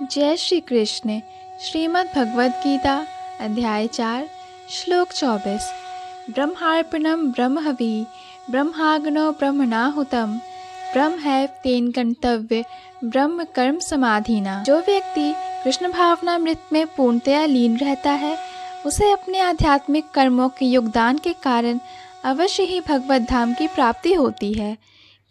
जय श्री कृष्ण। श्रीमद् भगवद गीता अध्याय 4 श्लोक 24। ब्रह्मार्पणम ब्रह्महवि ब्रह्माग्नो ब्रह्मणाहुतम ब्रह्मैव तेन गंतव्य ब्रह्म कर्म समाधिना। जो व्यक्ति कृष्ण भावनामृत में पूर्णतया लीन रहता है उसे अपने आध्यात्मिक कर्मों के योगदान के कारण अवश्य ही भगवत धाम की प्राप्ति होती है,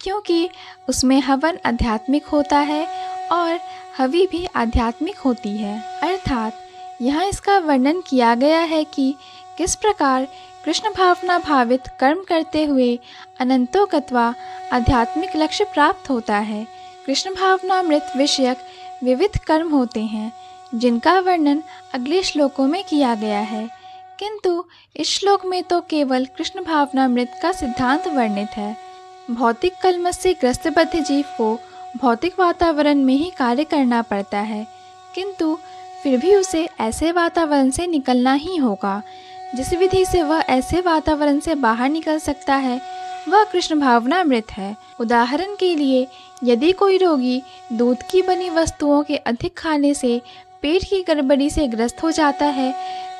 क्योंकि उसमें हवन आध्यात्मिक होता है और हवि भी आध्यात्मिक होती है। अर्थात यहाँ इसका वर्णन किया गया है कि किस प्रकार कृष्ण भावना भावित कर्म करते हुए अनंतो गत्वा आध्यात्मिक लक्ष्य प्राप्त होता है। कृष्ण भावनामृत विषयक विविध कर्म होते हैं जिनका वर्णन अगले श्लोकों में किया गया है, किंतु इस श्लोक में तो केवल कृष्ण भावनामृत का सिद्धांत वर्णित है। भौतिक कलमश से ग्रस्त बद्ध जीव को भौतिक वातावरण में ही कार्य करना पड़ता है, किंतु फिर भी उसे ऐसे वातावरण से निकलना ही होगा। जिस विधि से वह ऐसे वातावरण से बाहर निकल सकता है वह कृष्ण भावनामृत है। उदाहरण के लिए, यदि कोई रोगी दूध की बनी वस्तुओं के अधिक खाने से पेट की गड़बड़ी से ग्रस्त हो जाता है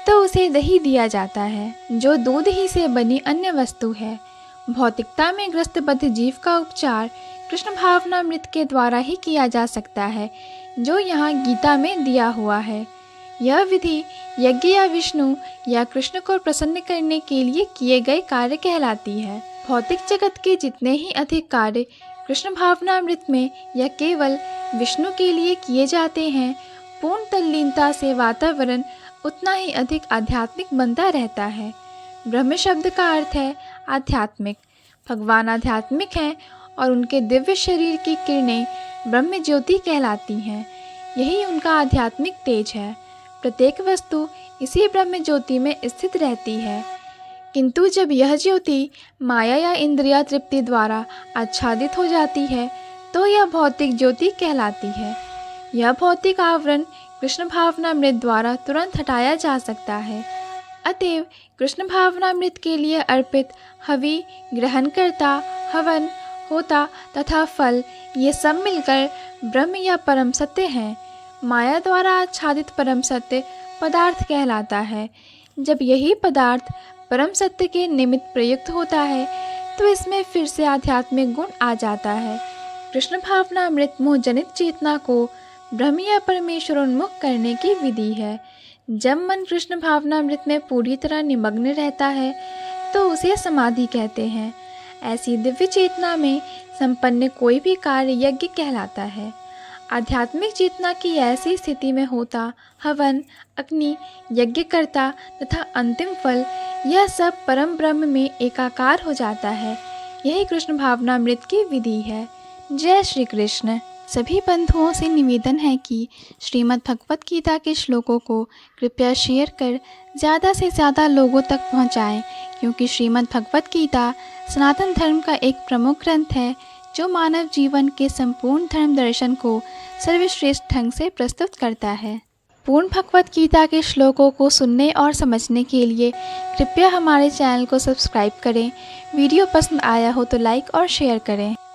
तो उसे दही दिया जाता है, जो दूध ही से बनी अन्य वस्तु है। भौतिकता में ग्रस्त बद्ध जीव का उपचार कृष्ण भावनामृत के द्वारा ही किया जा सकता है, जो यहाँ गीता में दिया हुआ है। यह विधि यज्ञ या विष्णु या कृष्ण को प्रसन्न करने के लिए किए गए कार्य कहलाती है। भौतिक जगत के जितने ही अधिक कार्य कृष्ण भावनामृत में या केवल विष्णु के लिए किए जाते हैं, पूर्ण तल्लीनता से वातावरण उतना ही अधिक आध्यात्मिक बनता रहता है। ब्रह्म शब्द का अर्थ है आध्यात्मिक। भगवान आध्यात्मिक हैं और उनके दिव्य शरीर की किरणें ब्रह्म ज्योति कहलाती हैं। यही उनका आध्यात्मिक तेज है। प्रत्येक वस्तु इसी ब्रह्म ज्योति में स्थित रहती है, किंतु जब यह ज्योति माया या इंद्रिया तृप्ति द्वारा आच्छादित हो जाती है तो यह भौतिक ज्योति कहलाती है। यह भौतिक आवरण कृष्ण भावनामृत द्वारा तुरंत हटाया जा सकता है। अतएव कृष्ण भावनामृत के लिए अर्पित हवि, ग्रहणकर्ता, हवन, होता तथा फल, ये सब मिलकर ब्रह्म या परम सत्य हैं। माया द्वारा आच्छादित परम सत्य पदार्थ कहलाता है। जब यही पदार्थ परम सत्य के निमित्त प्रयुक्त होता है तो इसमें फिर से आध्यात्मिक गुण आ जाता है। कृष्ण भावनामृत मोह जनित चेतना को ब्रह्म या परमेश्वर उन्मुख करने की विधि है। जब मन कृष्ण भावनामृत में पूरी तरह निमग्न रहता है तो उसे समाधि कहते हैं। ऐसी दिव्य चेतना में संपन्न कोई भी कार्य यज्ञ कहलाता है। आध्यात्मिक चेतना की ऐसी स्थिति में होता, हवन, अग्नि, यज्ञकर्ता तथा अंतिम फल, यह सब परम ब्रह्म में एकाकार हो जाता है। यही कृष्ण भावनामृत की विधि है। जय श्री कृष्ण। सभी बंधुओं से निवेदन है कि श्रीमद् भगवद गीता के श्लोकों को कृपया शेयर कर ज़्यादा से ज़्यादा लोगों तक पहुंचाएं, क्योंकि श्रीमद् भगवद गीता सनातन धर्म का एक प्रमुख ग्रंथ है जो मानव जीवन के संपूर्ण धर्म दर्शन को सर्वश्रेष्ठ ढंग से प्रस्तुत करता है। पूर्ण भगवद गीता के श्लोकों को सुनने और समझने के लिए कृपया हमारे चैनल को सब्सक्राइब करें। वीडियो पसंद आया हो तो लाइक और शेयर करें।